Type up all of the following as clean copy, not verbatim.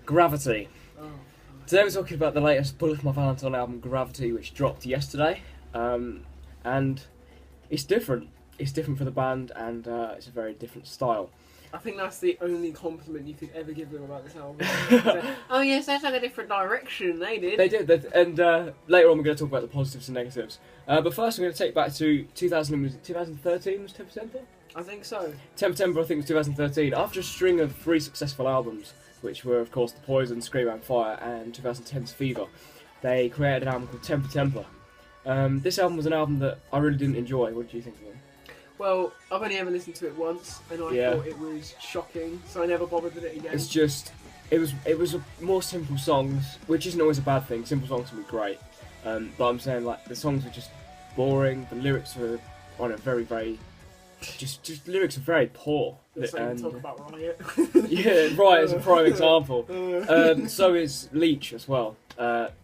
Gravity. Oh. Today we're talking about the latest Bullet for My Valentine album, Gravity, which dropped yesterday. And it's different. It's different for the band, and it's a very different style. I think that's the only compliment you could ever give them about this album. Oh yes, they took a different direction, they did. They did, and later on we're going to talk about the positives and negatives. But first we're going to take back to 2013, was 10 September? I think so. 10 September, I think, was 2013. After a string of 3 successful albums, which were, of course, The Poison, Scream and Fire, and 2010's Fever, they created an album called Temper Temper. This album was an album that I really didn't enjoy. What did you think of it? Well, I've only ever listened to it once, and I thought it was shocking, so I never bothered with it again. It's just, it was more simple songs, which isn't always a bad thing. Simple songs can be great, but I'm saying like the songs were just boring. The lyrics were on a very, just lyrics are very poor. Let's not even talk about Riot. Yeah, Riot is a prime example. So is Leech as well.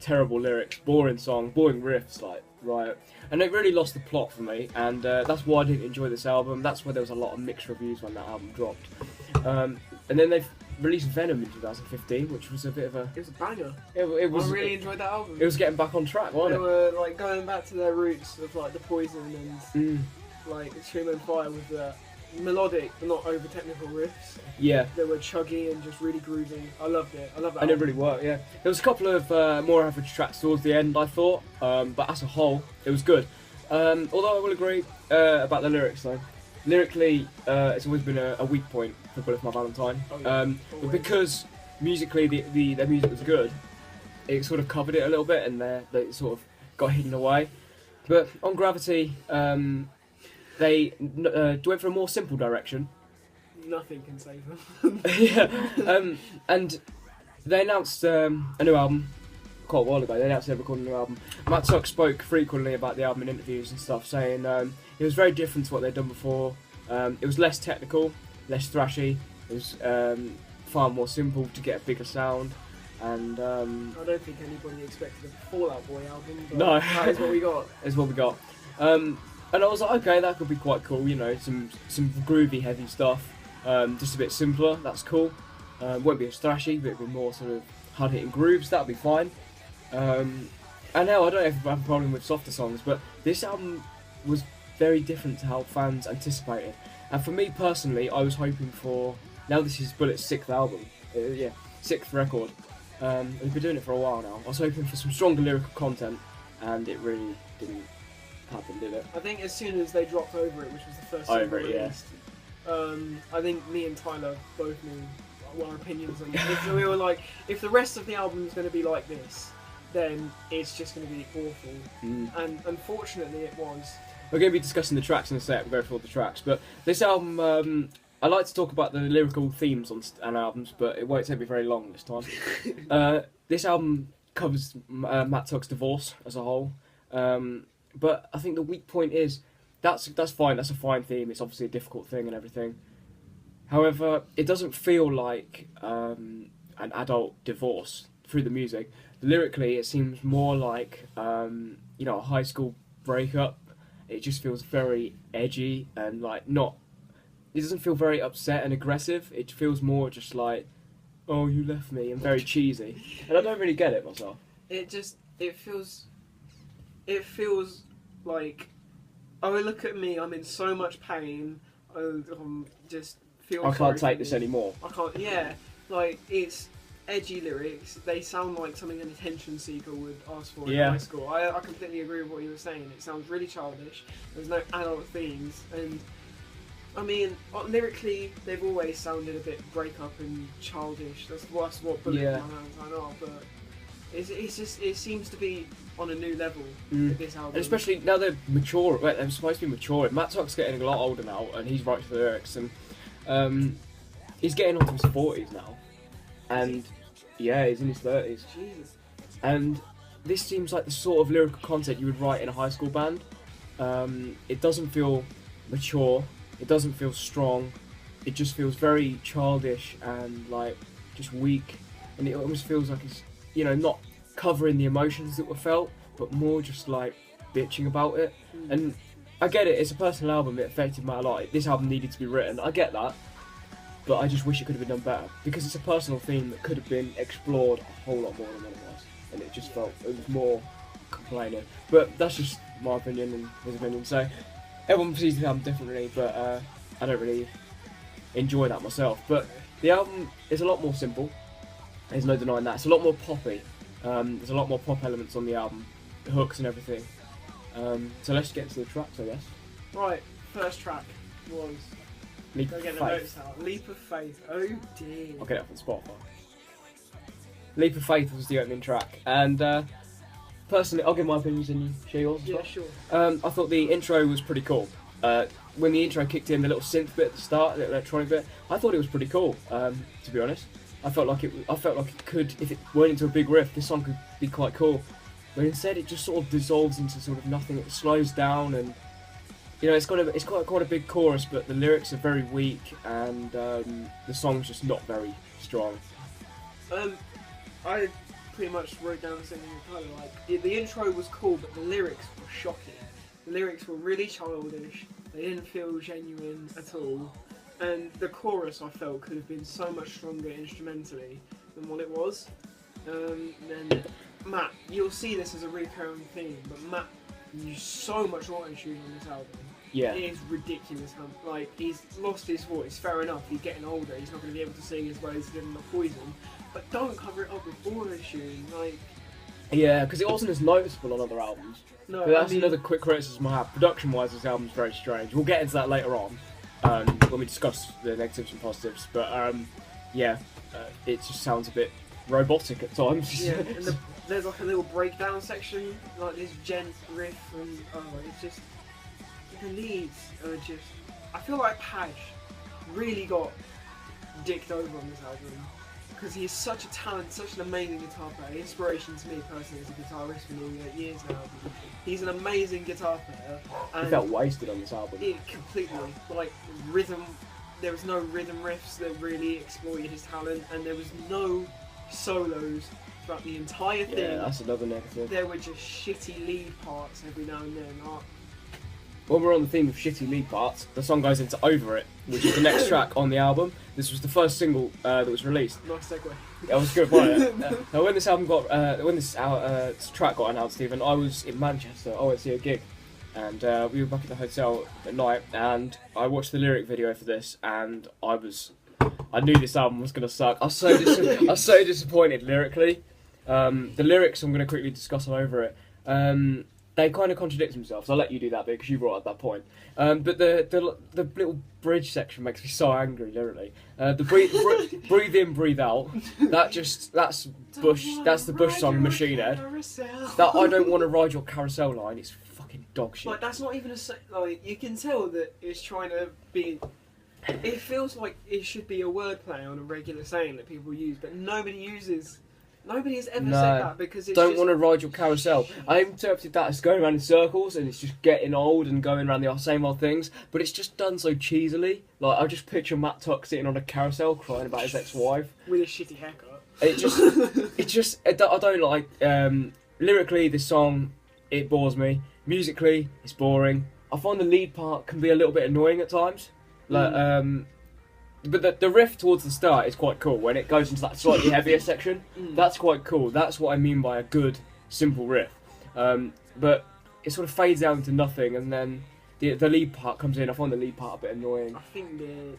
Terrible lyrics, boring song, boring riffs like Riot. And it really lost the plot for me, and that's why I didn't enjoy this album. That's why there was a lot of mixed reviews when that album dropped. And then they've released Venom in 2015, which was a bit of a... It was a banger. It was. I really enjoyed that album. It was getting back on track, wasn't They were like going back to their roots of like The Poison and like Scream and Fire with the melodic but not over technical riffs. Yeah. They were chuggy and just really groovy. I loved it. I love that. And it really worked, yeah. There was a couple of more average tracks towards the end, I thought, but as a whole, it was good. Although I will agree about the lyrics, though. Lyrically, it's always been a weak point for Bullet for My Valentine. Oh, yeah. But because musically their music was good, it sort of covered it a little bit, and they sort of got hidden away. But on Gravity, they went for a more simple direction. Nothing can save them. Yeah, and they announced a new album quite a while ago. They announced they're recording a new album. Matt Tuck spoke frequently about the album in interviews and stuff, saying it was very different to what they'd done before. It was less technical, less thrashy. It was far more simple to get a bigger sound. And I don't think anybody expected a Fall Out Boy album, but no, that is what we got. Is what we got. And I was like, okay, that could be quite cool. You know, some groovy, heavy stuff. Just a bit simpler. That's cool. Won't be as thrashy, but it'll be more sort of hard hitting grooves. That'll be fine. And now I don't have a problem with softer songs, but this album was very different to how fans anticipated. And for me personally, I was hoping for. Now this is Bullet's 6th album. 6th record. We've been doing it for a while now. I was hoping for some stronger lyrical content, and it really didn't happen, did it? I think as soon as they dropped Over It, which was the first Over single It, yeah. released, I think me and Tyler both knew what our opinions on it. So we were like, if the rest of the album is going to be like this, then it's just going to be awful. And unfortunately it was. We're going to be discussing the tracks in a sec, we'll go through all the tracks, but this album, I like to talk about the lyrical themes on albums, but it won't take me very long this time. This album covers Matt Tuck's divorce as a whole, but I think the weak point is, that's fine, that's a fine theme, it's obviously a difficult thing and everything. However, it doesn't feel like an adult divorce through the music. Lyrically, it seems more like a high school breakup. It just feels very edgy and like not. It doesn't feel very upset and aggressive. It feels more just like, oh, you left me, and very cheesy. And I don't really get it myself. It feels like, oh, look at me, I'm in so much pain. Just feel. I can't take this anymore. I can't. Yeah, like it's edgy lyrics. They sound like something an attention seeker would ask for in high school. I completely agree with what you were saying. It sounds really childish. There's no adult themes, and I mean, lyrically, they've always sounded a bit breakup and childish. That's what Bullet for My Valentine are. But it seems to be on a new level with this album. And especially now they're mature. Well, they're supposed to be mature. Matt Tuck's getting a lot older now, and he's writing the lyrics, and he's getting onto his 40s now. And yeah, he's in his 30s. Jesus. And this seems like the sort of lyrical content you would write in a high school band. It doesn't feel mature. It doesn't feel strong. It just feels very childish and like just weak. And it almost feels like it's, not covering the emotions that were felt, but more just like bitching about it. And I get it. It's a personal album. It affected me a lot. This album needed to be written. I get that. but I just wish it could have been done better because it's a personal theme that could have been explored a whole lot more than what it was, and it just felt it was more complaining. But that's just my opinion and his opinion. So everyone sees the album differently, but I don't really enjoy that myself. But the album is a lot more simple. There's no denying that. It's a lot more poppy. There's a lot more pop elements on the album, the hooks and everything. So let's get to the tracks, I guess. Right, first track was Leap of get the Faith. notes out. Leap of Faith. Oh dear. I'll get it up on Spotify. Leap of Faith was the opening track, and personally, I'll give my opinions and you share yours as Yeah, well. sure. I thought the intro was pretty cool. When the intro kicked in, the little synth bit at the start, the electronic bit, I thought it was pretty cool. To be honest, I felt like it could, if it went into a big riff, this song could be quite cool. But instead, it just sort of dissolves into sort of nothing. It slows down, and you know, it's got quite a big chorus, but the lyrics are very weak, and the song's just not very strong. I pretty much wrote down the same thing. Kind of like the intro was cool, but the lyrics were shocking. The lyrics were really childish. They didn't feel genuine at all, and the chorus I felt could have been so much stronger instrumentally than what it was. Then Matt, you'll see this as a recurring theme, but Matt used so much auto-tune on this album. Yeah. It is ridiculous. Like, he's lost his voice. Fair enough, he's getting older. He's not going to be able to sing as well as he did in The Poison. But don't cover it up with auto-tune. Like, Yeah, because it wasn't as noticeable on other albums. no, But that's I mean, another quick criticism I have. Production-wise, this album's very strange. We'll get into that later on when we discuss the negatives and positives. But it just sounds a bit robotic at times. yeah, and there's like a little breakdown section, like this gent riff, and it's just the leads are just. I feel like Paj really got dicked over on this album because he's such a talent, such an amazing guitar player. Inspiration to me personally as a guitarist for nearly 8 years now. He's an amazing guitar player. And He felt wasted on this album. it completely, like, rhythm. There was no rhythm riffs that really exploited his talent, and there was no solos throughout the entire thing. Yeah, that's another negative. There were just shitty lead parts every now and then. When we're on the theme of shitty lead parts, the song goes into Over It, which is the next track on the album. This was the first single that was released. Nice segue. That was good, wasn't it? Now, when this album when this track got announced, Stephen, I was in Manchester. I went to see a gig, and we were back at the hotel at night, and I watched the lyric video for this, and I knew this album was going to suck. I was so disappointed lyrically. The lyrics I'm going to quickly discuss on Over It. They kind of contradict themselves. I'll let you do that bit because you brought up that point. But the little bridge section makes me so angry, literally. The breathe in, breathe out. That's Bush. That's the Bush song, Machine Head. That I don't want to ride your carousel line. It's fucking dog shit. Like, that's not even like, you can tell that it's trying to be. It feels like it should be a wordplay on a regular saying that people use, but nobody has ever said that because it's don't want to ride your carousel. I interpreted that as going around in circles and it's just getting old and going around the same old things, but it's just done so cheesily. Like, I just picture Matt Tuck sitting on a carousel crying about his ex-wife. with a shitty haircut. I don't like. Lyrically, this song, it bores me. Musically, it's boring. I find the lead part can be a little bit annoying at times. Like, but the riff towards the start is quite cool when it goes into that slightly heavier section. That's quite cool. That's what I mean by a good, simple riff. But it sort of fades out into nothing, and then the lead part comes in. I find the lead part a bit annoying. I think the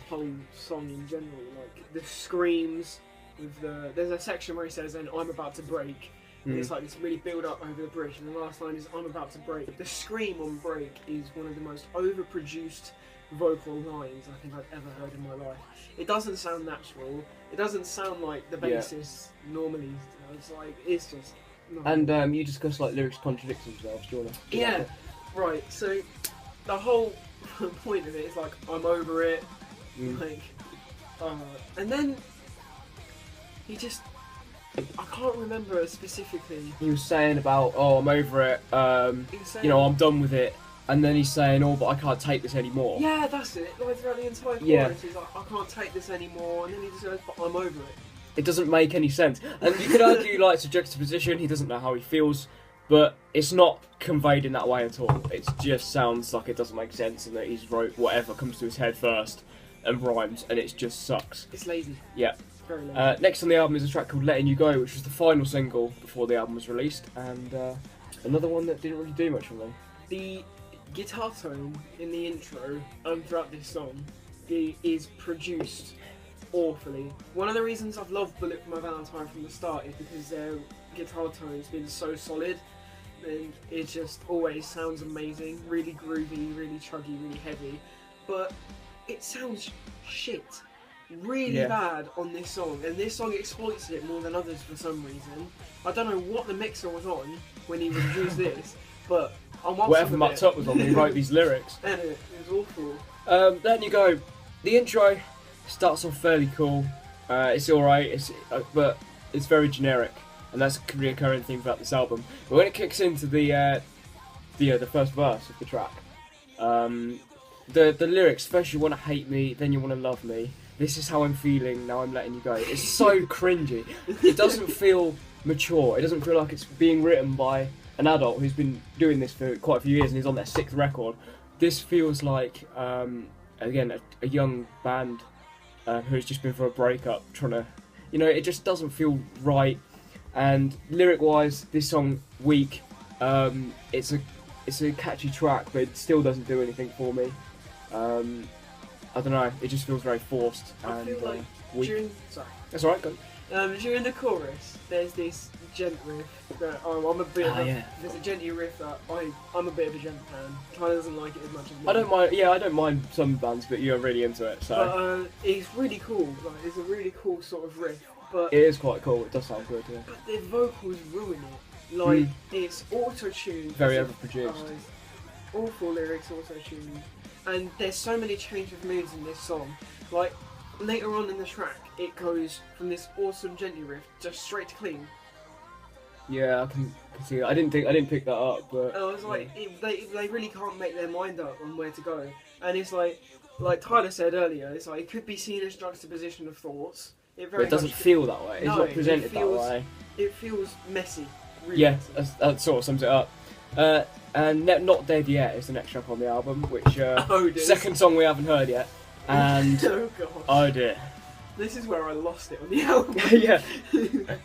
whole song in general, like the screams with there's a section where he says, "And I'm about to break." And it's like this really build up over the bridge, and the last line is, "I'm about to break." The scream on "Break" is one of the most overproduced vocal lines I think I've ever heard in my life. It doesn't sound natural. It doesn't sound like the bassist normally. It's like, it's just. And you discussed like lyrics contradict themselves, do you want to? Yeah, right. So the whole point of it is like, I'm over it. Like, and then he just. I can't remember specifically. He was saying about, oh, I'm over it. I'm done with it. And then he's saying, oh, but I can't take this anymore. Yeah, that's it. Like, throughout the entire chorus, he's like, I can't take this anymore. And then he just goes, but I'm over it. It doesn't make any sense. And you could argue, like, it's a juxtaposition. He doesn't know how he feels. But it's not conveyed in that way at all. It just sounds like it doesn't make sense and that he's wrote whatever comes to his head first. and rhymes, and it just sucks. It's lazy. Yeah. Very lazy. Next on the album is a track called Letting You Go, which was the final single before the album was released, and another one that didn't really do much for me. The guitar tone in the intro and throughout this song is produced awfully. One of the reasons I've loved Bullet for My Valentine from the start is because their guitar tone's been so solid, and it just always sounds amazing, really groovy, really chuggy, really heavy, but it sounds shit. Really bad on this song, and this song exploits it more than others for some reason. I don't know what the mixer was on when he produced this, but whatever Matt Tutt was on when he wrote these lyrics. And it was awful. Letting You Go. The intro starts off fairly cool. It's alright, but it's very generic, and that's a recurring theme throughout this album. But when it kicks into the first verse of the track, the lyrics, first you want to hate me, then you want to love me. This is how I'm feeling, now I'm letting you go. It's so cringy. It doesn't feel mature. It doesn't feel like it's being written by an adult who's been doing this for quite a few years and is on their 6th record. This feels like, again, a young band who's just been for a breakup, trying to, it just doesn't feel right. And lyric-wise, this song, weak. It's a catchy track, but it still doesn't do anything for me. I don't know, it just feels very forced and I feel like weak. That's alright, go on. During the chorus, there's this gent riff that I'm a bit there's a genty riff that I'm a bit of a gent fan. Tyler doesn't like it as much as me. I don't mind some bands, but you're really into it, so. But it's really cool, like, it's a really cool sort of riff. But it is quite cool, it does sound good, yeah. But the vocals ruin it. Like, it's auto-tuned. Very overproduced. Awful lyrics, auto-tuned. And there's so many change of moods in this song. Like, later on in the track, it goes from this awesome genty riff just straight to clean. Yeah, I can see that. I didn't pick that up, but. And I was like, they really can't make their mind up on where to go. And it's like Tyler said earlier, it's like it could be seen as juxtaposition of thoughts. But it doesn't feel that way. It's not presented that way. It feels messy. Really yeah, messy. that sort of sums it up. And Not Dead Yet is the next track on the album, which second song we haven't heard yet. And oh god. Oh dear. This is where I lost it on the album. Yeah.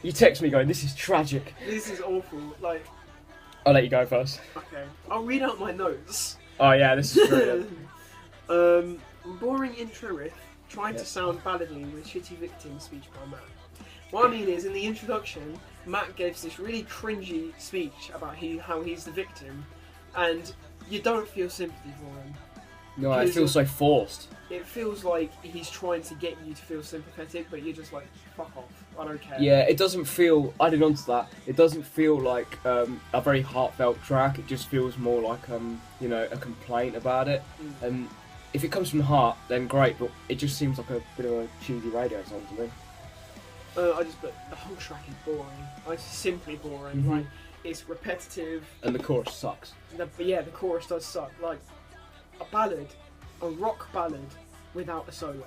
You text me going, this is tragic. This is awful. Like. I'll let you go first. Okay. I'll read out my notes. Oh yeah, this is brilliant. Boring intro riff, trying to sound ballady with shitty victim speech by Matt. What I mean is, in the introduction, Matt gives this really cringy speech about how he's the victim, and you don't feel sympathy for him. No, it feels so forced. It feels like he's trying to get you to feel sympathetic, but you're just like, fuck off, I don't care. Yeah, it doesn't feel, adding on to that, it doesn't feel like a very heartfelt track. It just feels more like, a complaint about it. And if it comes from the heart, then great, but it just seems like a bit of a cheesy radio song to me. But the whole track is boring. It's simply boring. Like, it's repetitive. And the chorus sucks. The chorus does suck. Like, a ballad, a rock ballad without a solo.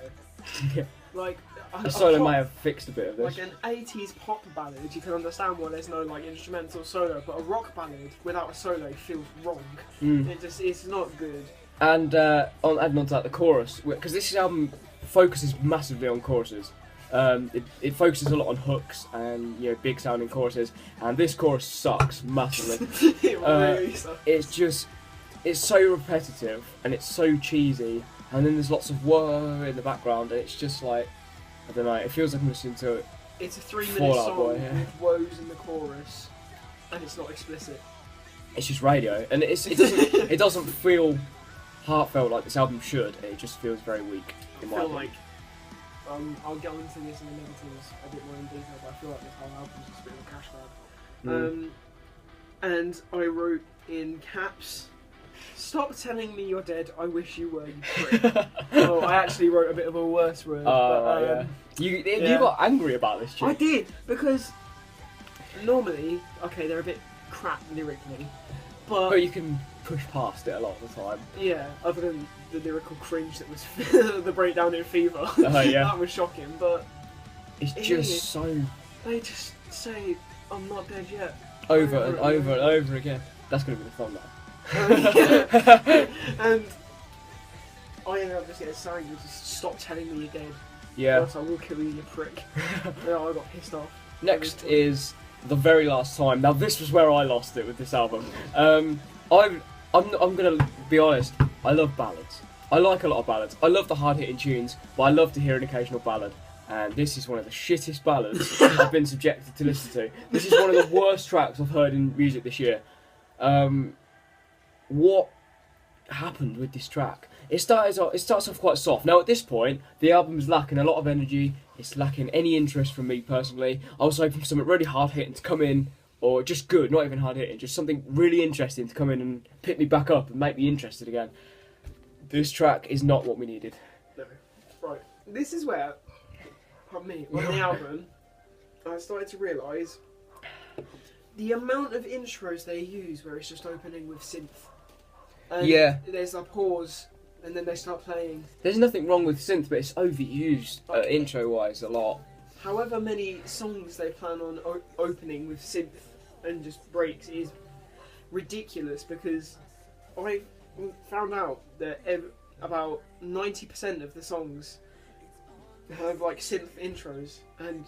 Yeah. Like a solo may have fixed a bit of this. Like an 80s pop ballad, you can understand why there's no like instrumental solo, but a rock ballad without a solo feels wrong. It's not good. And adding on to that, the chorus, because this album focuses massively on choruses. It focuses a lot on hooks and big sounding choruses, and this chorus sucks massively. It really sucks. It's so repetitive and it's so cheesy, and then there's lots of whoa in the background, and it's just like, I don't know, it feels like I'm listening to it. It's a 3-minute song with woes in the chorus, and it's not explicit. It's just radio, and it doesn't feel heartfelt like this album should. It just feels very weak. I feel like I'll get into this in the negatives a bit more in detail, but I feel like this whole album's just a bit of a cash grab. And I wrote in caps, "Stop telling me you're dead, I wish you were, you prick." Oh, I actually wrote a bit of a worse word. You got angry about this, chick. I did, because normally, okay, they're a bit crap lyrically, but you can push past it a lot of the time. Yeah, other than the lyrical cringe that was the breakdown in Fever. That was shocking, but it's just so... They just say, "I'm not dead yet." Over and over again. That's going to be the fun now. And I ended up just getting so angry, just stop telling me you're dead. Yeah. Or else I will kill you, you prick. No, I got pissed off. Next is The Very Last Time. Now this was where I lost it with this album. I'm gonna be honest. I love ballads. I like a lot of ballads. I love the hard-hitting tunes, but I love to hear an occasional ballad. And this is one of the shittest ballads I've been subjected to listen to. This is one of the worst tracks I've heard in music this year. What happened with this track? It starts off quite soft. Now at this point, the album is lacking a lot of energy. It's lacking any interest from me personally. I was hoping for something really hard-hitting to come in, or just good, not even hard-hitting, just something really interesting to come in and pick me back up and make me interested again. This track is not what we needed. No. Right. This is where, pardon me, on the album, I started to realise the amount of intros they use where it's just opening with synth. And yeah. There's a pause, and then they start playing. There's nothing wrong with synth, but it's overused intro-wise a lot. However many songs they plan on opening with synth and just breaks is ridiculous, because I found out that about 90% of the songs have like synth intros, and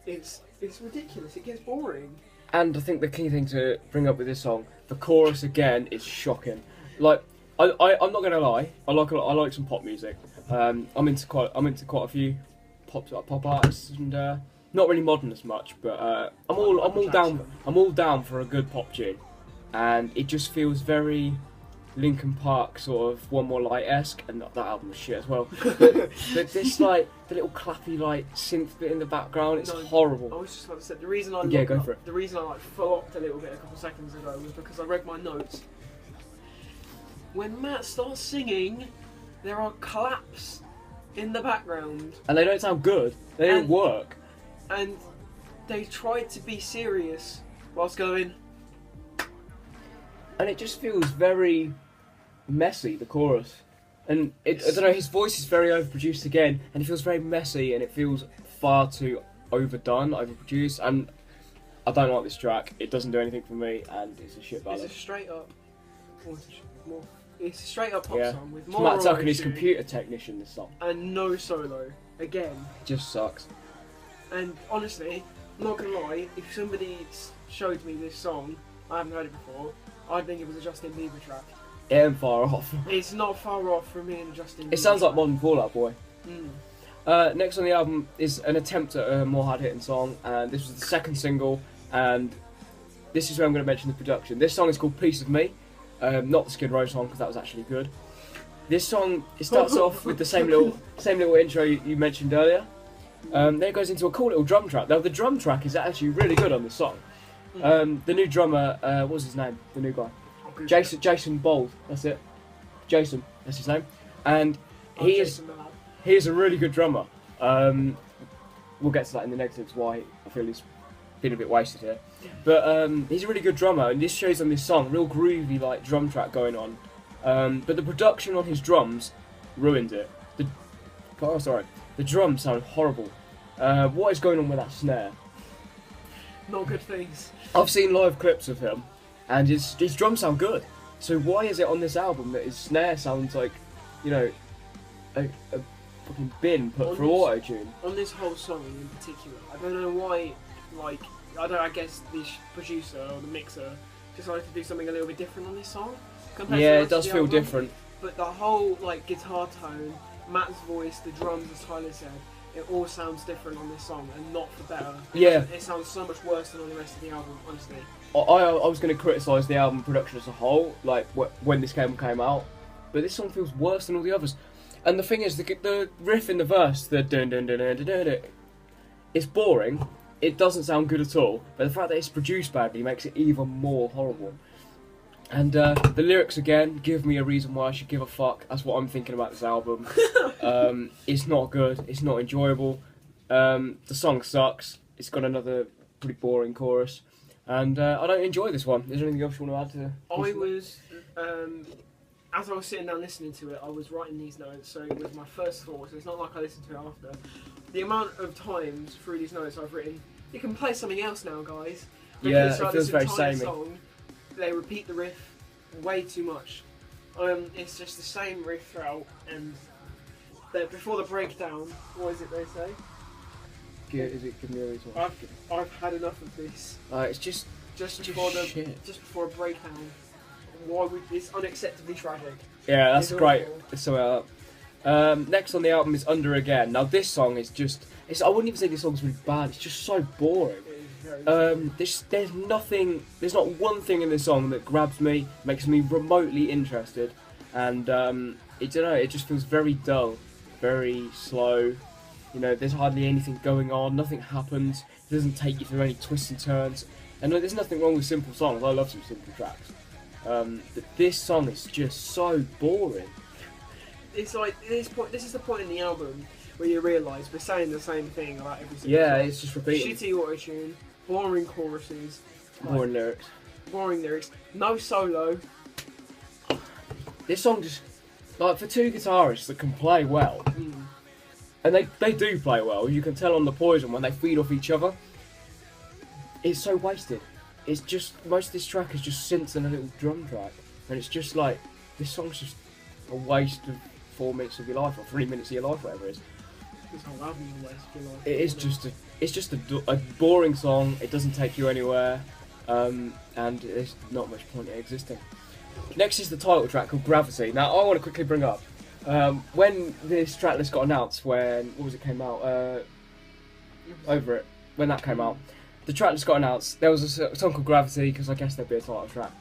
it's ridiculous. It gets boring. And I think the key thing to bring up with this song, the chorus again, is shocking. Like, I'm not gonna lie, I like some pop music. I'm into quite a few pop artists, and not really modern as much, but I'm all down for a good pop tune, and it just feels very Linkin Park sort of One More Light-esque, and that album was shit as well. but this like the little clappy like synth bit in the background, it's horrible. I was just about to say the reason I go for it. The reason I like flopped a little bit a couple seconds ago was because I read my notes. When Matt starts singing, there are claps in the background, and they don't sound good. They don't work. And they tried to be serious whilst going. And it just feels very messy, the chorus. And I don't know, his voice is very overproduced again, and it feels very messy, and it feels far too overdone, overproduced, and I don't like this track. It doesn't do anything for me, and it's a shit ballad. It's a straight up pop song with more Matt Tuck and his computer technician, this song. And no solo, again. It just sucks. And honestly, I'm not gonna lie, if somebody showed me this song, I haven't heard it before, I'd think it was a Justin Bieber track. It ain't far off. It's not far off from me and Justin Bieber. It sounds like Modern Fall Out Boy. Mm. Next on the album is an attempt at a more hard-hitting song, and this was the second single, and this is where I'm going to mention the production. This song is called Piece of Me, not the Skid Row song, because that was actually good. This song, it starts off with the same little intro you mentioned earlier. Then it goes into a cool little drum track. Now the drum track is actually really good on this song. The new drummer, what was his name? The new guy, Jason Bold. That's it. Jason. That's his name. And he is a really good drummer. We'll get to that in the negatives. Why I feel he's been a bit wasted here. But he's a really good drummer, and this shows on this song, real groovy like drum track going on. But the production on his drums ruined it. The drums sound horrible. What is going on with that snare? Not good things. I've seen live clips of him, and his drums sound good. So why is it on this album that his snare sounds like, you know, a fucking bin put through auto-tune? On this whole song in particular, I don't know why, like, I guess the producer or the mixer decided to do something a little bit different on this song. Yeah, it does feel different. But the whole, like, guitar tone, Matt's voice, the drums, as Tyler said, it all sounds different on this song, and not for better. It sounds so much worse than on the rest of the album, honestly. I was going to criticise the album production as a whole, like when this came out, but this song feels worse than all the others. And the thing is, the riff in the verse, the dun dun dun dun dun dun dun, it's boring. It doesn't sound good at all. But the fact that it's produced badly makes it even more horrible. And the lyrics again give me a reason why I should give a fuck. That's what I'm thinking about this album. It's not good. It's not enjoyable. The song sucks. It's got another pretty boring chorus. And I don't enjoy this one. Is there anything else you want to add to? I was, as I was sitting down listening to it, I was writing these notes. So it was my first thoughts. It's not like I listened to it after. The amount of times through these notes I've written, you can play something else now, guys. Because, it feels very samey. Song, they repeat the riff way too much. It's just the same riff throughout, and before the breakdown, what is it they say? Give me a reason. I've had enough of this. It's just before a breakdown. Why would it's unacceptably tragic? Yeah, that's great. It's so next on the album is Under Again. Now this song is just I wouldn't even say this song's really bad. It's just so boring. There's not one thing in this song that grabs me, makes me remotely interested, and it just feels very dull, very slow. You know, there's hardly anything going on, nothing happens, it doesn't take you through any twists and turns. And there's nothing wrong with simple songs, I love some simple tracks. But this song is just so boring. It's like, this is the point in the album where you realise we're saying the same thing about every single song. It's just repeating. Shitty auto-tune, boring choruses. Boring lyrics. Boring lyrics, no solo. This song just, like, for two guitarists that can play well, and they do play well, you can tell on the Poison when they feed off each other, it's so wasted. It's just, most of this track is just synths and a little drum track, and it's just like, this song's just a waste of 4 minutes of your life, or 3 minutes of your life, whatever it is. This whole album is a waste of your life. It's just a boring song, it doesn't take you anywhere, and there's not much point in existing. Next is the title track called Gravity. Now I want to quickly bring up, when this track list got announced, came out, Over It, when that came out, the track list got announced, there was a song called Gravity, because I guessed there'd be a title track.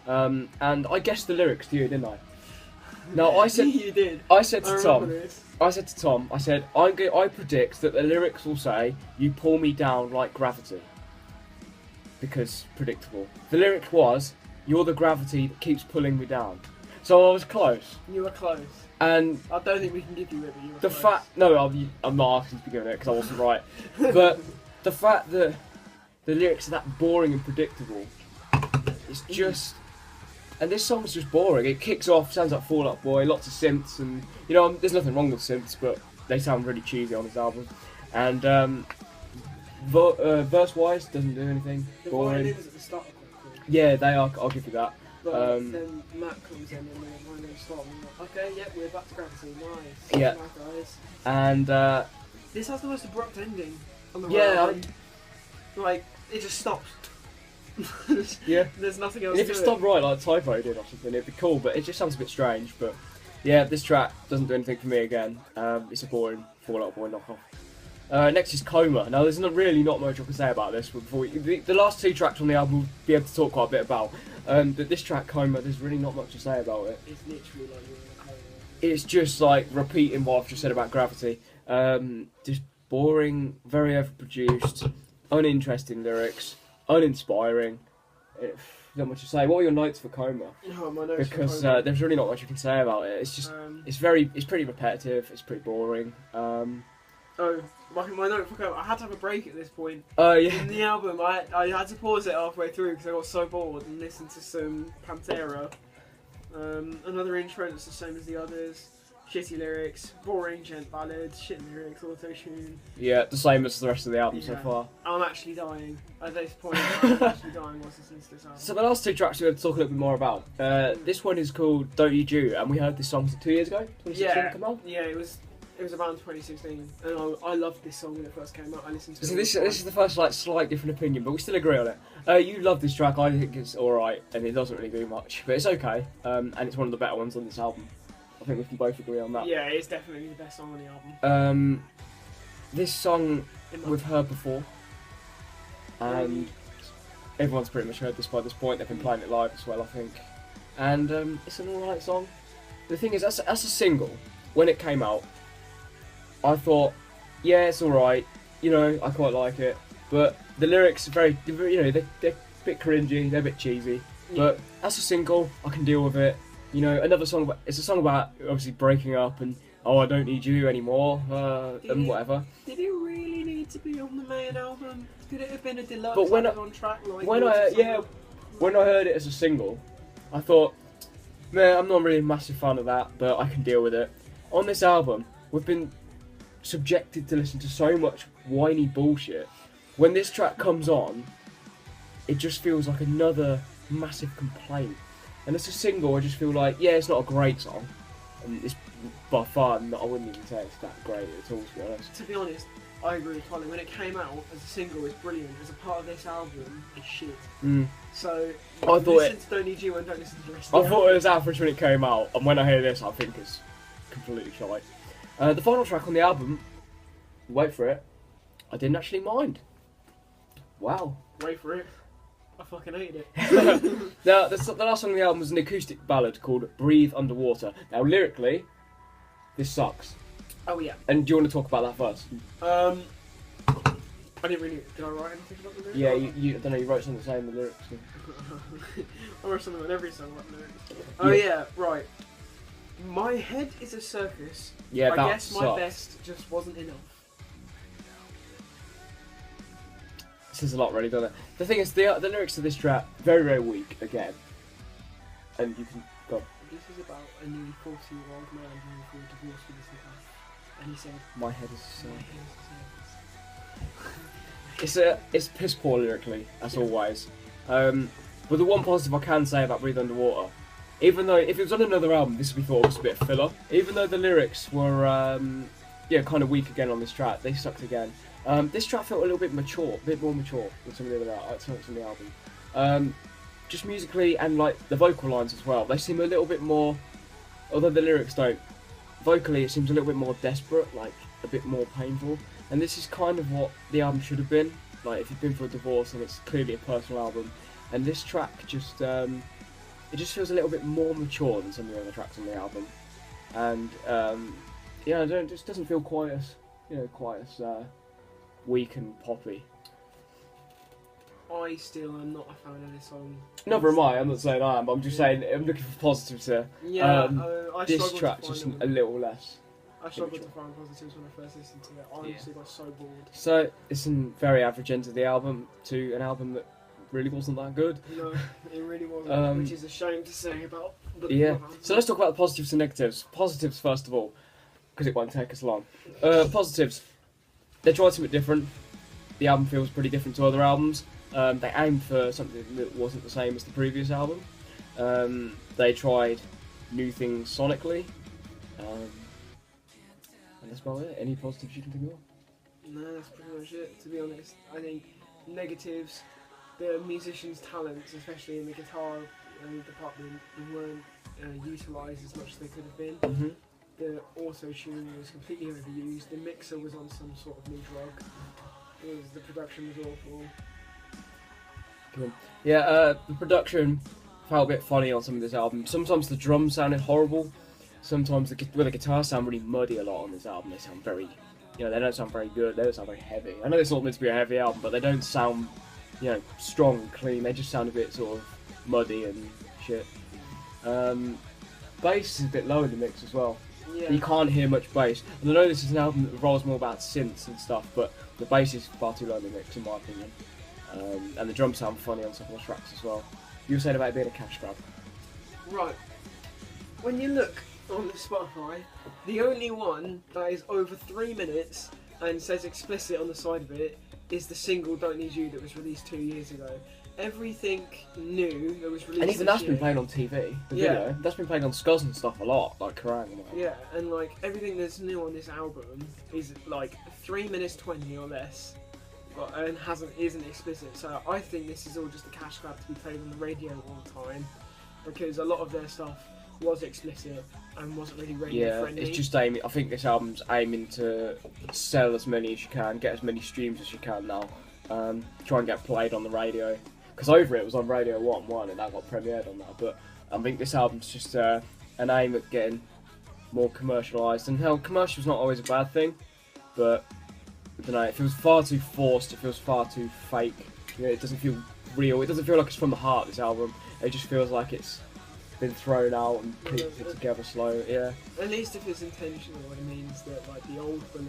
And I guessed the lyrics to you, didn't I? Now I said, you did. I said to Tom, I predict that the lyrics will say, "You pull me down like gravity." Because predictable. The lyric was, "You're the gravity that keeps pulling me down." So I was close. You were close. And I don't think we can give you it, but you were the close. I'm not asking to be given it because I wasn't right. But the fact that the lyrics are that boring and predictable, it's just. And this song's just boring. It kicks off, sounds like Fall Out Boy, lots of synths, and there's nothing wrong with synths, but they sound really cheesy on this album. And verse-wise, doesn't do anything. The boring. violins at the start are quite cool. Yeah, they are. I'll give you that. But then Matt comes in and the violins start, and I'm like, okay, we're back to gravity. Nice. Yeah. Nice, guys. And this has the most abrupt ending on the album. Like it just stops. Yeah. There's nothing else. And if it stopped right, like Typo did or something, it'd be cool. But it just sounds a bit strange. But yeah, this track doesn't do anything for me again. It's a boring Fall Out Boy knockoff. Next is Coma. Now, there's not much I can say about this. But the last two tracks on the album we'll be able to talk quite a bit about. But this track, Coma, there's really not much to say about it. It's literally like you're in a coma. It's just like repeating what I've just said about Gravity. Just boring, very overproduced, uninteresting lyrics, uninspiring. Not much to say. What are your notes for Coma? Oh, my notes because for Coma. there's really not much you can say about it. It's just it's pretty repetitive. It's pretty boring. My note for Coma. I had to have a break at this point. Oh yeah. In the album, I had to pause it halfway through because I got so bored and listened to some Pantera. Another intro that's the same as the others. Shitty lyrics, boring gent ballads, shit lyrics, auto-tune. Yeah, the same as the rest of the album so far. I'm actually dying. At this point, I'm actually dying whilst listening to this album. So the last two tracks we're going to talk a little bit more about. This one is called Don't You Do, and we heard this song 2 years ago? 2016 come out? Yeah, it was around 2016, and I loved this song when it first came out. I listened to it. So this is the first slight different opinion, but we still agree on it. You love this track, I think it's alright, and it doesn't really do much, but it's okay, and it's one of the better ones on this album. I think we can both agree on that. Yeah, it's definitely the best song on the album. This song we've heard before, and everyone's pretty much heard this by this point. They've been playing it live as well, I think. And it's an alright song. The thing is, as a single, when it came out, I thought, yeah, it's alright. I quite like it. But the lyrics are they're a bit cringy, they're a bit cheesy. Yeah. But as a single, I can deal with it. Another song. It's a song about obviously breaking up and I don't need you anymore and whatever. Did it really need to be on the main album? Could it have been a deluxe on track? When I heard it as a single, I thought, man, I'm not really a massive fan of that, but I can deal with it. On this album, we've been subjected to listen to so much whiny bullshit. When this track comes on, it just feels like another massive complaint. And as a single, I just feel like, yeah, it's not a great song. And it's by far not, I wouldn't even say it's that great at all, to be honest. To be honest, I agree with Colin. When it came out as a single, it's brilliant. As a part of this album, it's shit. So, listen to Don't Need You and don't listen to the rest of I thought it was average when it came out, and when I hear this, I think it's completely shite. The final track on the album, wait for it, I didn't actually mind. Wow. Wait for it. I fucking hated it. Now, the last song on the album was an acoustic ballad called Breathe Underwater. Now, lyrically, this sucks. Oh, yeah. And do you want to talk about that first? I didn't really... Did I write anything about the lyrics? Yeah, you I don't know, you wrote something saying the lyrics. I wrote something on every song about the lyrics. Oh, yeah, right. My head is a circus. Yeah, I that guess my sucks. best just wasn't enough. This is a lot, really, doesn't it? The thing is, the lyrics of this track, very, very weak, again. And you can go. This is about a nearly 40-year-old man going through a divorce with his wife. And he said, My head is so... my head is a circus. It's piss poor lyrically, as always. But the one positive I can say about Breathe Underwater, even though if it was on another album, this would be thought was a bit of filler. Even though the lyrics were, kind of weak again on this track, they sucked again. This track felt a little bit mature, a bit more mature than some of the other songs on the album. Just musically and like the vocal lines as well, they seem a little bit more, although the lyrics don't. Vocally, it seems a little bit more desperate, like a bit more painful. And this is kind of what the album should have been. Like if you've been through a divorce and it's clearly a personal album, and this track just, it just feels a little bit more mature than some of the other tracks on the album. And it just doesn't feel quite as, weak and poppy. I still am not a fan of this song. Never am I. I'm not saying I am. But I'm just saying I'm looking for positives here. Yeah, this track's just a little less. I struggled to find positives when I first listened to it. I honestly got so bored. So it's some very average end of the album to an album that really wasn't that good. No, it really wasn't, which is a shame to say about. So let's talk about the positives and negatives. Positives first of all, because it won't take us long. Positives. They tried something different. The album feels pretty different to other albums. They aimed for something that wasn't the same as the previous album. They tried new things sonically. And that's about it. Any positives you can think of? No, that's pretty much it, to be honest. I think negatives, the musicians' talents, especially in the guitar department, weren't utilised as much as they could have been. Mm-hmm. The auto-tune was completely overused. The mixer was on some sort of new drug. The production was awful. Cool. Yeah, the production felt a bit funny on some of this album. Sometimes the drums sounded horrible. Sometimes the guitars sound really muddy a lot on this album. They sound very, they don't sound very good. They don't sound very heavy. I know it's not meant to be a heavy album, but they don't sound, strong and clean. They just sound a bit sort of muddy and shit. Bass is a bit low in the mix as well. Yeah. You can't hear much bass. And I know this is an album that rolls more about synths and stuff, but the bass is far too low in the mix, in my opinion. And the drums sound funny on some of the tracks as well. You were saying about it being a cash grab. Right. When you look on the Spotify, the only one that is over 3 minutes and says explicit on the side of it is the single Don't Need You that was released 2 years ago. Everything new that was released And even this that's year, been played on TV, the video. That's been played on Scuzz and stuff a lot, like Kerrang and whatever. Yeah, and like everything that's new on this album is like 3 minutes 20 or less, and isn't explicit. So I think this is all just a cash grab to be played on the radio all the time, because a lot of their stuff was explicit and wasn't really radio friendly. It's just aiming. I think this album's aiming to sell as many as you can, get as many streams as you can now. Try and get played on the radio. Because Over It was on Radio 1 and that got premiered on that. But I think this album's just an aim at getting more commercialised. And hell, commercial's not always a bad thing, but I don't know, it feels far too forced, it feels far too fake. It doesn't feel real, it doesn't feel like it's from the heart, this album. It just feels like it's been thrown out and put together slow, At least if it's intentional, it means that like the old bullet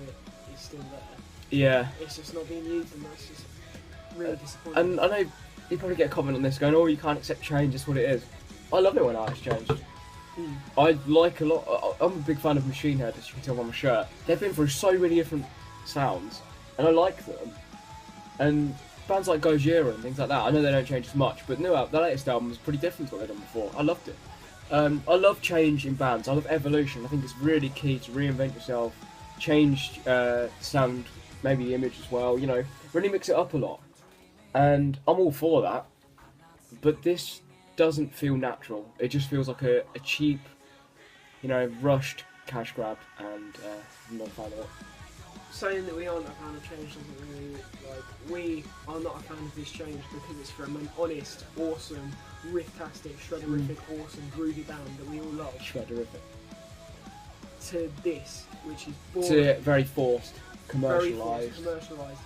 is still there. Yeah. It's just not being used, and that's just really disappointing. And I know you probably get a comment on this going, oh, you can't accept change, that's what it is. I love it when artists change. I like a lot, I'm a big fan of Machine Head, as you can tell by my shirt. They've been through so many different sounds, and I like them. And bands like Gojira and things like that, I know they don't change as much, but the latest album was pretty different to what they've done before. I loved it. I love change in bands. I love evolution. I think it's really key to reinvent yourself, change sound, maybe the image as well. You know, really mix it up a lot. And I'm all for that. But this doesn't feel natural. It just feels like a cheap, you know, rushed cash grab, and I'm not a fan of it. Saying that we aren't a fan of change doesn't really, like, we are not a fan of this change because it's from an honest, awesome, riff-tastic, shredderific, awesome, groovy band that we all love. Shredderific. To this, which is boring. To very forced, commercialised. Very forced, commercialised.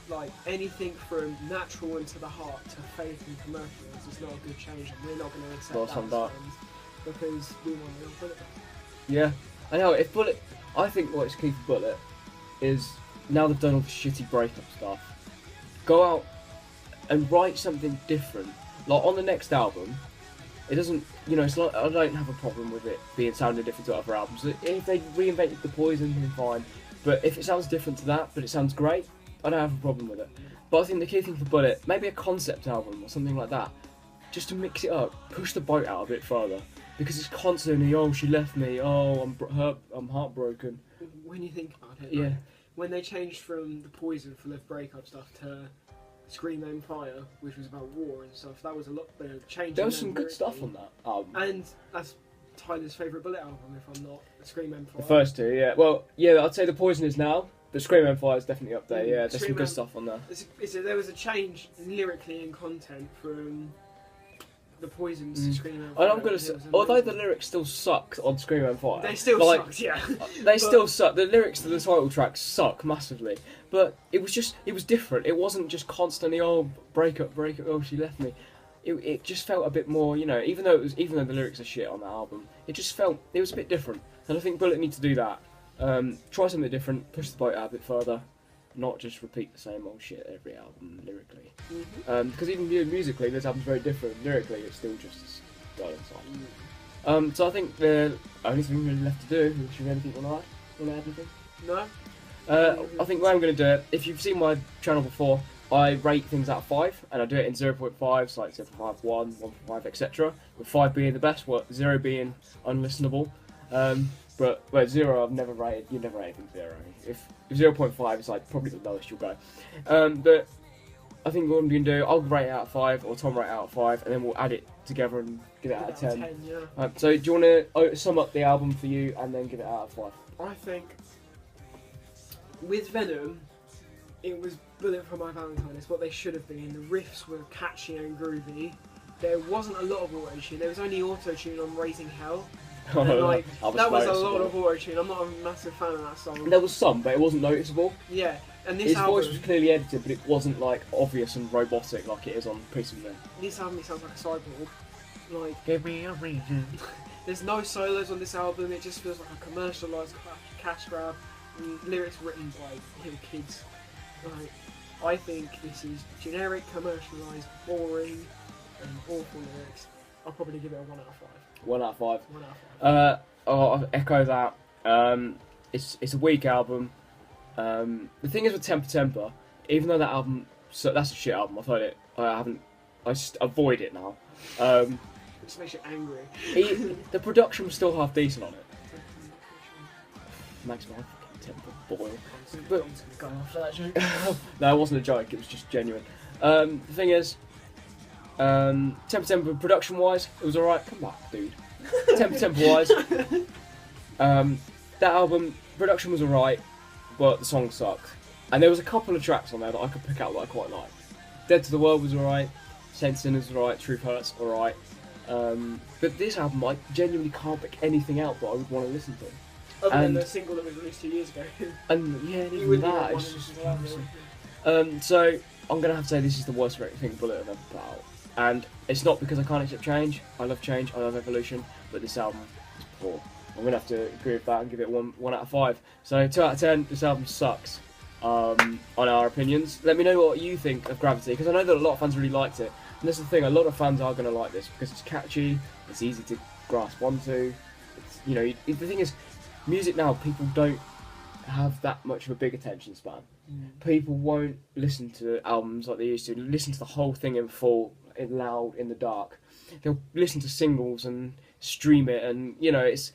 Like, anything from natural and to the heart to faith and commercials is not a good change, and we're not going to accept that as fans because we want to Bullet. Yeah, I know. If Bullet, I think what's key for Bullet is now they've done all the shitty breakup stuff, go out and write something different. Like on the next album, it doesn't, you know, it's like, I don't have a problem with it being sounding different to other albums. If they reinvented the Poison, then fine. But if it sounds different to that, but it sounds great, I don't have a problem with it. But I think the key thing for Bullet, maybe a concept album or something like that, just to mix it up, push the boat out a bit further. Because it's constantly, oh, she left me, oh, I'm heartbroken. When you think about it, yeah. Like, when they changed from the Poison full of breakup stuff to Scream Aim Fire, which was about war and stuff, that was a lot better change. There was some good stuff on that album. And that's Tyler's favourite Bullet album, if I'm not, Scream Aim Fire. The first two, yeah. Well, yeah, I'd say the Poison is now, but Scream Aim Fire is definitely up there, yeah. There's some good stuff on there. There was a change lyrically in content from the Poisons to Scream Aim Fire. And I'm gonna say, although the lyrics still suck on Scream Aim Fire, they still sucked, yeah. They still suck. The lyrics to the title track suck massively, but it was different. It wasn't just constantly, oh, break up, oh, she left me. It just felt a bit more, you know, even though the lyrics are shit on that album, it was a bit different. And I think Bullet need to do that. Try something different, push the boat out a bit further, not just repeat the same old shit every album lyrically. Because even musically, this album's very different. Lyrically, it's still just as dull song. So I think the only thing really left to do, is there anything you want to add anything? No. I think what I'm going to do, if you've seen my channel before, I rate things out of 5, and I do it in 0.5, so like 0.5, 1, 1.5, etc. With 5 being the best, 0 being unlistenable. But 0 I've never rated. You've never rated anything 0. If 0.5 is like probably the lowest you'll go. But I think what I'm going to do, I'll rate it out of 5, or Tom rate it out of 5, and then we'll add it together and give it out of 10. Yeah. So do you want to sum up the album for you and then give it out of 5? I think with Venom, it was Bullet for My Valentine. It's what they should have been. The riffs were catchy and groovy. There wasn't a lot of auto-tune. There was only auto-tune on Raising Hell. And like, that was a lot of auto-tune. I'm not a massive fan of that song. There was some, but it wasn't noticeable. Yeah, and his voice was clearly edited, but it wasn't like obvious and robotic like it is on Priest of Men. This album sounds like a cyborg. Like, give me a reason. There's no solos on this album. It just feels like a commercialised cash grab. And lyrics written by little kids. Like, I think this is generic, commercialised, boring, and awful lyrics. I'll probably give it a 1 out of 5. 1 out of 5. 1 out of 5. I echo that. It's a weak album. The thing is with Temper, even though that album, that's a shit album. I've heard it. I just avoid it now. It just makes you angry. The production was still half decent on it. Makes my temper boil. But go after that joke. No, it wasn't a joke. It was just genuine. The thing is, Temper production wise, it was alright. Come back, dude. Temper wise, that album production was alright, but the song sucked. And there was a couple of tracks on there that I could pick out that I quite liked. Dead to the World was alright. Saint Sinners was alright. Truth Hurts alright. But this album, I genuinely can't pick anything out that I would want to listen to. Other than the single that was released 2 years ago. And yeah, even that, it's just so I'm gonna have to say this is the worst thing Bullet have ever put out. And it's not because I can't accept change. I love change, I love evolution, but this album is poor. I'm gonna have to agree with that and give it 1 out of 5. So 2 out of 10, this album sucks. On our opinions. Let me know what you think of Gravity, because I know that a lot of fans really liked it. And that's the thing, a lot of fans are gonna like this because it's catchy, it's easy to grasp onto. It's, you know, the thing is, music now, people don't have that much of a big attention span. People won't listen to albums like they used to. Listen to the whole thing in full, in loud, in the dark. They'll listen to singles and stream it, and you know, it's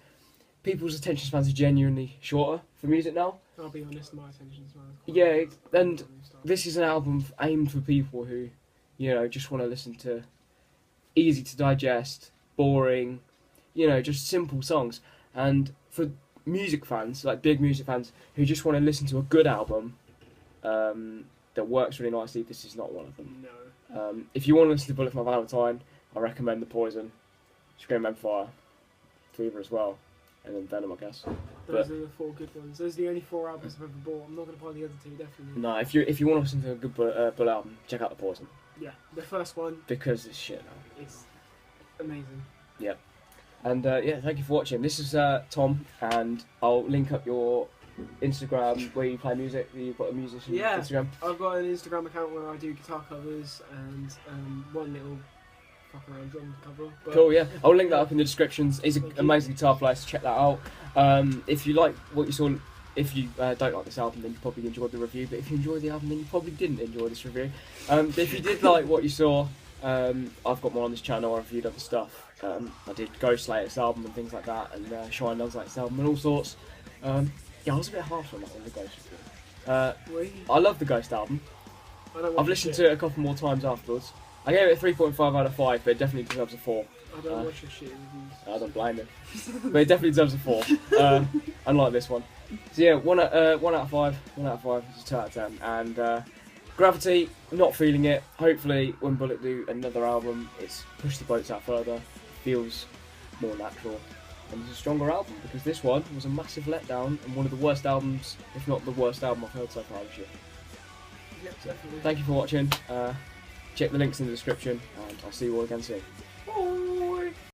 people's attention spans are genuinely shorter for music now. I'll be honest, my attention span is quite Yeah, and this is an album aimed for people who, you know, just want to listen to easy to digest, boring, you know, just simple songs. And for music fans, like big music fans, who just want to listen to a good album that works really nicely, this is not one of them. No. If you want to listen to Bullet for My Valentine, I recommend The Poison, Scream Empire, Fever as well, and then Venom, I guess. Those are the 4 good ones. Those are the only 4 albums I've ever bought. I'm not going to buy the other 2, definitely. No, if you want to listen to a good Bullet album, check out The Poison. Yeah, the first one. Because it's shit now. It's amazing. Yep. And yeah, thank you for watching. This is Tom, and I'll link up your Instagram where you play music. You've got a musician Instagram. I've got an Instagram account where I do guitar covers and one little fuck around drum cover. But cool, yeah. I'll link that up in the descriptions. He's an amazing guitar player, so check that out. If you like what you saw, if you don't like this album, then you probably enjoyed the review. But if you enjoyed the album, then you probably didn't enjoy this review. If you did like what you saw, I've got more on this channel. I reviewed other stuff. I did Ghost Latest album and things like that, and Shine Does Latest album and all sorts. Yeah, I was a bit harsh on that one, the Ghost review. I love the Ghost album. I've listened to it a couple more times afterwards. I gave it a 3.5 out of 5, but it definitely deserves a 4. I don't watch your shit reviews. I don't blame it. But it definitely deserves a 4. Unlike this one. So yeah, 1 out of 5. 1 out of 5. It's a 2 out of 10. And Gravity, not feeling it. Hopefully, when Bullet do another album, it's pushed the boats out further. Feels more natural. And it's a stronger album, because this one was a massive letdown and one of the worst albums, if not the worst album I've heard so far this year. Yep, definitely. Thank you for watching. Check the links in the description, and I'll see you all again soon.